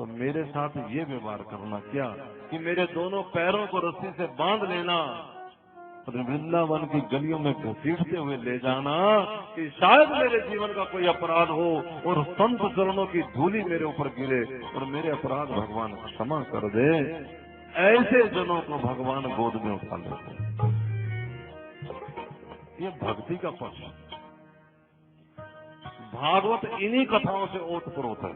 तो मेरे साथ ये व्यवहार करना क्या कि मेरे दोनों पैरों को रस्सी से बांध लेना और वृंदावन की गलियों में घसीटते हुए ले जाना कि शायद मेरे जीवन का कोई अपराध हो और संत चरणों की धूली मेरे ऊपर गिरे और मेरे अपराध भगवान क्षमा कर दे। ऐसे जनों को भगवान गोद में उठा लेते हैं। ये भक्ति का पक्ष। भागवत इन्हीं कथाओं से ओतप्रोत है।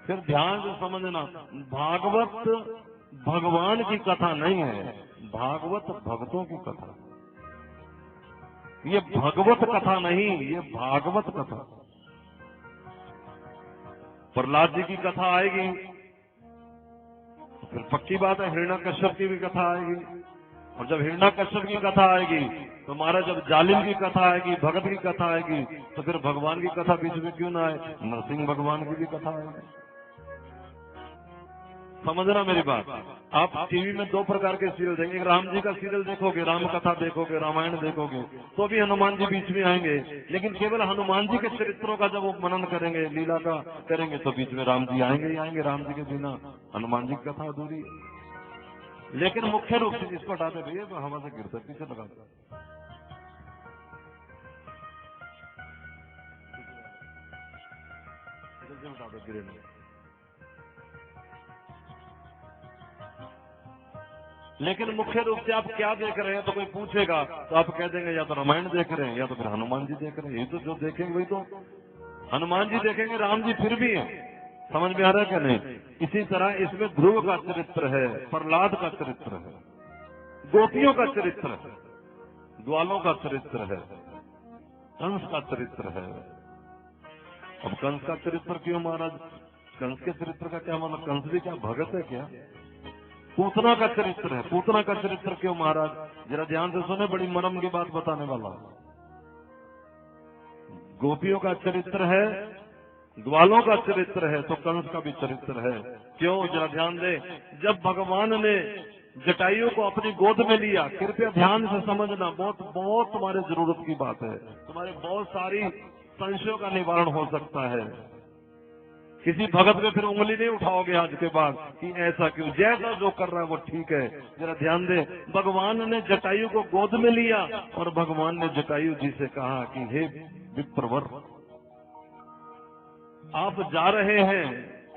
फिर ध्यान से समझना, भागवत भगवान की कथा नहीं है, भागवत भक्तों की कथा। ये भगवत कथा नहीं, ये भागवत कथा। प्रहलाद जी की कथा आएगी तो फिर पक्की बात है हिरण्यकश्यप की भी कथा आएगी। और जब हिरण्यकश्यप की कथा आएगी तो महाराज जब जालिम की कथा आएगी, भगत की कथा आएगी, तो फिर भगवान की कथा बीच में क्यों ना आए? नरसिंह भगवान की भी कथा आएगी। समझना मेरी बात। आप टीवी में दो प्रकार के सीरियल देखेंगे, राम जी का सीरियल देखोगे, राम कथा देखोगे, रामायण देखोगे, तो भी हनुमान जी बीच में आएंगे। लेकिन केवल हनुमान जी के चरित्रों का जब वो मनन करेंगे, लीला का करेंगे, तो बीच में राम जी आएंगे ही आएंगे। राम जी के बिना हनुमान जी की कथा अधूरी। लेकिन मुख्य रूप से इसको हटाते भैया तो हवा से गिरता, पीछे लगाते। हटा दो, गिरे नहीं। लेकिन मुख्य रूप से आप क्या देख रहे हैं? तो कोई पूछेगा तो आप कह देंगे या तो रामायण देख रहे हैं या तो फिर हनुमान जी देख रहे हैं। ये तो जो देखेंगे वही तो हनुमान जी देखेंगे, राम जी फिर भी हैं। समझ में आ रहा है क्या नहीं? इसी तरह इसमें ध्रुव का चरित्र है, प्रहलाद का चरित्र है, गोपियों का चरित्र है, ग्वालों का चरित्र है, कंस का चरित्र है। अब कंस का चरित्र क्यों महाराज? कंस के चरित्र का क्या मतलब? कंस भी क्या भगत है क्या? पूतना का चरित्र है। पूतना का चरित्र क्यों महाराज? जरा ध्यान से सुने, बड़ी मरम की बात बताने वाला। गोपियों का चरित्र है, ग्वालों का चरित्र है, तो कंस का भी चरित्र है। क्यों? जरा ध्यान दे। जब भगवान ने जटायु को अपनी गोद में लिया, कृपया ध्यान से समझना, बहुत बहुत तुम्हारे जरूरत की बात है। तुम्हारे बहुत सारी संशयों का निवारण हो सकता है। किसी भगत में फिर उंगली नहीं उठाओगे आज के बाद कि ऐसा क्यों, जैसा जो कर रहा है वो ठीक है। जरा ध्यान दे, भगवान ने जटायु को गोद में लिया और भगवान ने जटायु जी से कहा कि हे विप्रवर, आप जा रहे हैं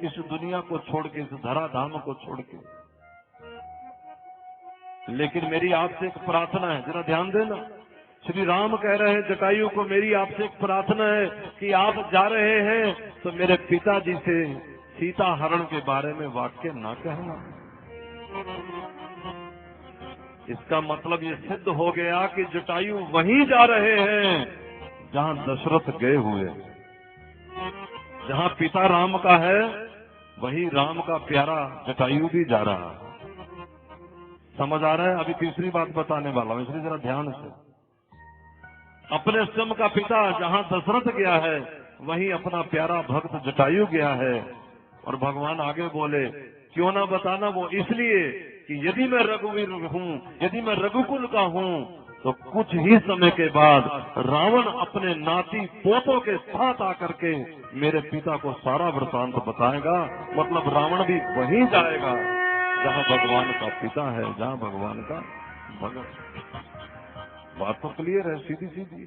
इस दुनिया को छोड़ के, इस धराधाम को छोड़ के, लेकिन मेरी आपसे एक प्रार्थना है। जरा ध्यान देना, श्री राम कह रहे हैं जटायु को, मेरी आपसे एक प्रार्थना है कि आप जा रहे हैं तो मेरे पिताजी से सीता हरण के बारे में वाक्य ना कहना। इसका मतलब ये सिद्ध हो गया कि जटायु वहीं जा रहे हैं जहां दशरथ गए हुए। जहां पिता राम का है वहीं राम का प्यारा जटायु भी जा रहा है। समझ आ रहा है? अभी तीसरी बात बताने वाला हूं, इसलिए जरा ध्यान से। अपने स्वयं का पिता जहां दशरथ गया है वहीं अपना प्यारा भक्त जटायु गया है। और भगवान आगे बोले, क्यों ना बताना? वो इसलिए कि यदि मैं रघुवीर हूं, यदि मैं रघुकुल का हूं, तो कुछ ही समय के बाद रावण अपने नाती पोतों के साथ आकर के मेरे पिता को सारा वृतांत बताएगा। मतलब रावण भी वहीं जाएगा जहां भगवान का पिता है, जहां भगवान का भगत। बात तो क्लियर है, सीधी सीधी।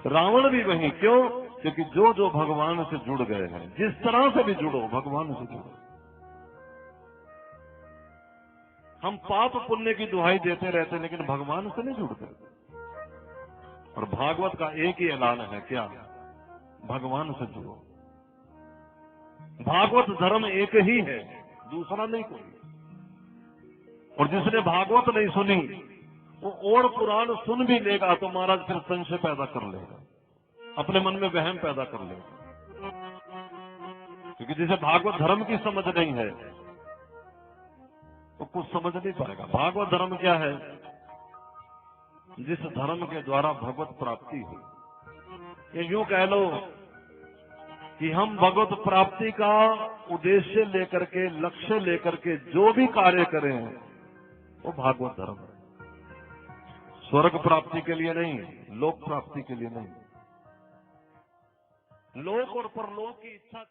रावण भी वहीं, क्यों? क्योंकि जो जो भगवान से जुड़ गए हैं, जिस तरह से भी जुड़ो भगवान से जुड़ो। हम पाप पुण्य की दुहाई देते रहते हैं लेकिन भगवान से नहीं जुड़ते। और भागवत का एक ही ऐलान है, क्या? भगवान से जुड़ो। भागवत धर्म एक ही है, दूसरा नहीं कोई। और जिसने भागवत नहीं सुनी वो और पुराण सुन भी लेगा तो महाराज फिर संशय पैदा कर लेगा, अपने मन में वहम पैदा कर लेगा। क्योंकि जिसे भागवत धर्म की समझ नहीं है वो कुछ समझ नहीं पाएगा। भागवत धर्म क्या है? जिस धर्म के द्वारा भगवत प्राप्ति हो। ये यूं कह लो कि हम भगवत प्राप्ति का उद्देश्य लेकर के, लक्ष्य लेकर के जो भी कार्य करें वो भागवत धर्म है। स्वर्ग प्राप्ति के लिए नहीं, लोक प्राप्ति के लिए नहीं। लोक और परलोक की इच्छा